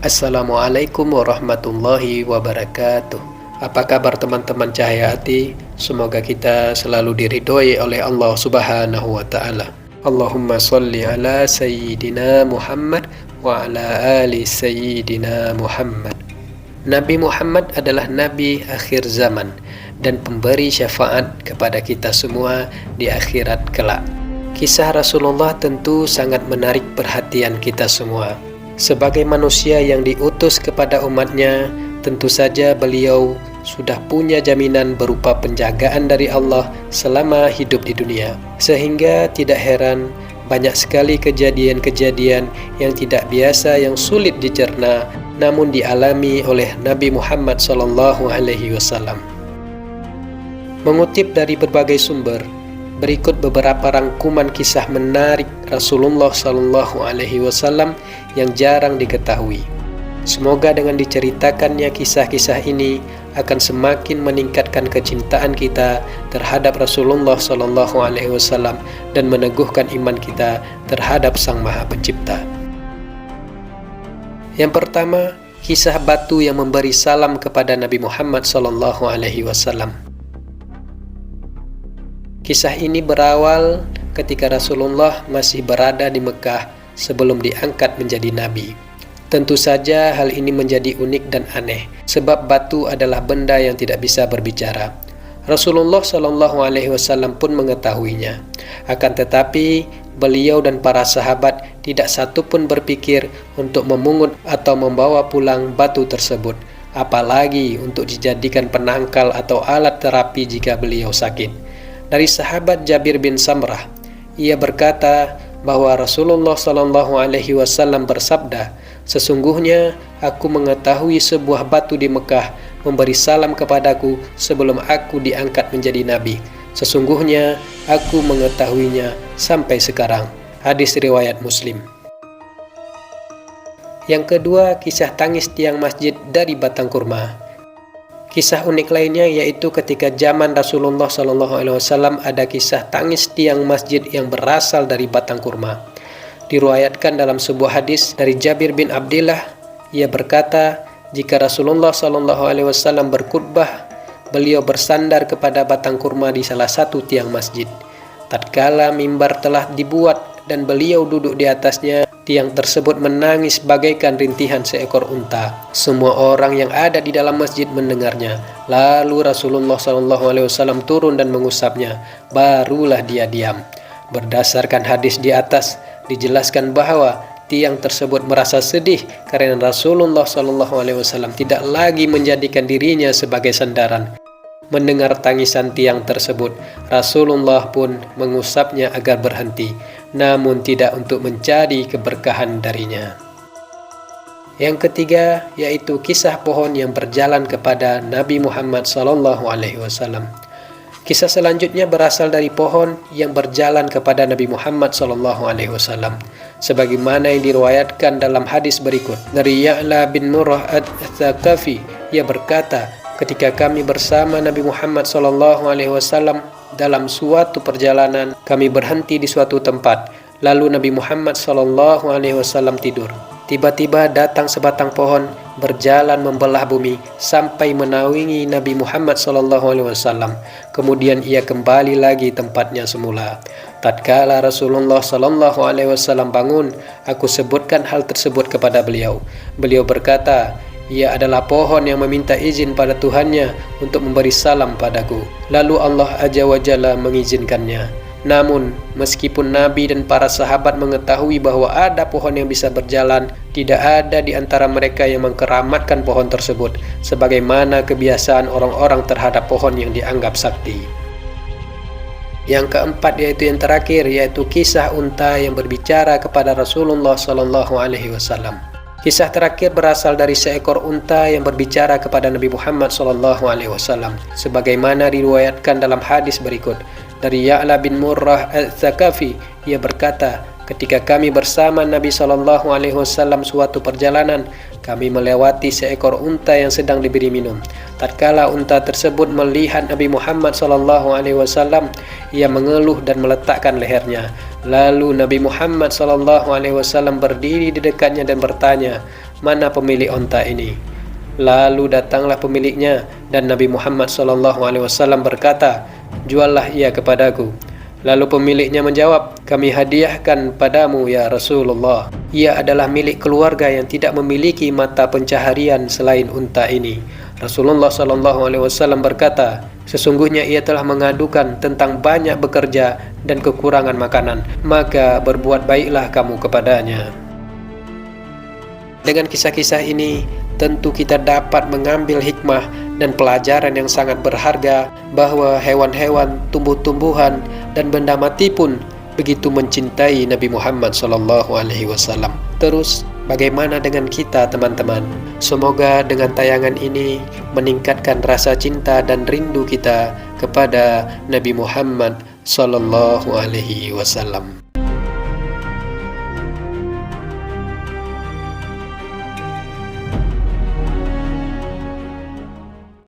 Assalamualaikum warahmatullahi wabarakatuh. Apa kabar teman-teman cahaya hati? Semoga kita selalu diridhoi oleh Allah Subhanahu wa Ta'ala. Allahumma sholli ala Sayyidina Muhammad wa ala ali Sayyidina Muhammad. Nabi Muhammad adalah Nabi akhir zaman dan pemberi syafaat kepada kita semua di akhirat kelak. Kisah Rasulullah tentu sangat menarik perhatian kita semua. Sebagai manusia yang diutus kepada umatnya, tentu saja beliau sudah punya jaminan berupa penjagaan dari Allah selama hidup di dunia. Sehingga tidak heran banyak sekali kejadian-kejadian yang tidak biasa yang sulit dicerna namun dialami oleh Nabi Muhammad SAW. Mengutip dari berbagai sumber, berikut beberapa rangkuman kisah menarik Rasulullah SAW yang jarang diketahui. Semoga dengan diceritakannya kisah-kisah ini akan semakin meningkatkan kecintaan kita terhadap Rasulullah SAW dan meneguhkan iman kita terhadap Sang Maha Pencipta. Yang pertama, kisah batu yang memberi salam kepada Nabi Muhammad SAW. Kisah ini berawal ketika Rasulullah masih berada di Mekah sebelum diangkat menjadi nabi. Tentu saja hal ini menjadi unik dan aneh, sebab batu adalah benda yang tidak bisa berbicara. Rasulullah SAW pun mengetahuinya. Akan tetapi, beliau dan para sahabat tidak satu pun berpikir untuk memungut atau membawa pulang batu tersebut, apalagi untuk dijadikan penangkal atau alat terapi jika beliau sakit. Dari sahabat Jabir bin Samrah, ia berkata bahwa Rasulullah SAW bersabda, "Sesungguhnya aku mengetahui sebuah batu di Mekah memberi salam kepadaku sebelum aku diangkat menjadi nabi. Sesungguhnya aku mengetahuinya sampai sekarang." Hadis riwayat Muslim. Yang kedua, kisah tangis tiang masjid dari batang kurma. Kisah unik lainnya yaitu ketika zaman Rasulullah SAW ada kisah tangis tiang masjid yang berasal dari batang kurma. Diriwayatkan dalam sebuah hadis dari Jabir bin Abdillah, ia berkata, jika Rasulullah SAW berkhutbah, beliau bersandar kepada batang kurma di salah satu tiang masjid. Tatkala mimbar telah dibuat dan beliau duduk di atasnya, tiang tersebut menangis bagaikan rintihan seekor unta. Semua orang yang ada di dalam masjid mendengarnya. Lalu Rasulullah SAW turun dan mengusapnya. Barulah dia diam. Berdasarkan hadis di atas, dijelaskan bahwa tiang tersebut merasa sedih karena Rasulullah SAW tidak lagi menjadikan dirinya sebagai sandaran. Mendengar tangisan tiang tersebut, Rasulullah pun mengusapnya agar berhenti, namun tidak untuk mencari keberkahan darinya. Yang ketiga, yaitu kisah pohon yang berjalan kepada Nabi Muhammad SAW. Kisah selanjutnya berasal dari pohon yang berjalan kepada Nabi Muhammad SAW, sebagaimana yang diriwayatkan dalam hadis berikut. Dari Ya'la bin Murrah Ats-Tsaqafi, ia berkata, ketika kami bersama Nabi Muhammad SAW dalam suatu perjalanan, kami berhenti di suatu tempat. Lalu Nabi Muhammad SAW tidur. Tiba-tiba datang sebatang pohon berjalan membelah bumi sampai menaungi Nabi Muhammad SAW. Kemudian ia kembali lagi tempatnya semula. Tatkala Rasulullah SAW bangun, aku sebutkan hal tersebut kepada beliau. Beliau berkata, ia adalah pohon yang meminta izin pada Tuhannya untuk memberi salam padaku. Lalu Allah Azza wa Jalla mengizinkannya. Namun, meskipun Nabi dan para sahabat mengetahui bahwa ada pohon yang bisa berjalan, tidak ada di antara mereka yang mengkeramatkan pohon tersebut, sebagaimana kebiasaan orang-orang terhadap pohon yang dianggap sakti. Yang keempat, yaitu yang terakhir, yaitu kisah unta yang berbicara kepada Rasulullah SAW. Kisah terakhir berasal dari seekor unta yang berbicara kepada Nabi Muhammad SAW, sebagaimana diriwayatkan dalam hadis berikut. Dari Ya'la bin Murrah Ats-Tsaqafi, ia berkata, ketika kami bersama Nabi SAW suatu perjalanan, kami melewati seekor unta yang sedang diberi minum. Tatkala unta tersebut melihat Nabi Muhammad SAW, ia mengeluh dan meletakkan lehernya. Lalu Nabi Muhammad SAW berdiri di dekatnya dan bertanya, mana pemilik onta ini?" Lalu datanglah pemiliknya, dan Nabi Muhammad SAW berkata, "Juallah ia kepadaku." Lalu pemiliknya menjawab, "Kami hadiahkan padamu ya Rasulullah. Ia adalah milik keluarga yang tidak memiliki mata pencaharian selain unta ini." Rasulullah SAW berkata, "Sesungguhnya ia telah mengadukan tentang banyak bekerja dan kekurangan makanan, maka berbuat baiklah kamu kepadanya." Dengan kisah-kisah ini, tentu kita dapat mengambil hikmah dan pelajaran yang sangat berharga bahwa hewan-hewan, tumbuh-tumbuhan, dan benda mati pun begitu mencintai Nabi Muhammad SAW. Terus, bagaimana dengan kita, teman-teman? Semoga dengan tayangan ini meningkatkan rasa cinta dan rindu kita kepada Nabi Muhammad SAW.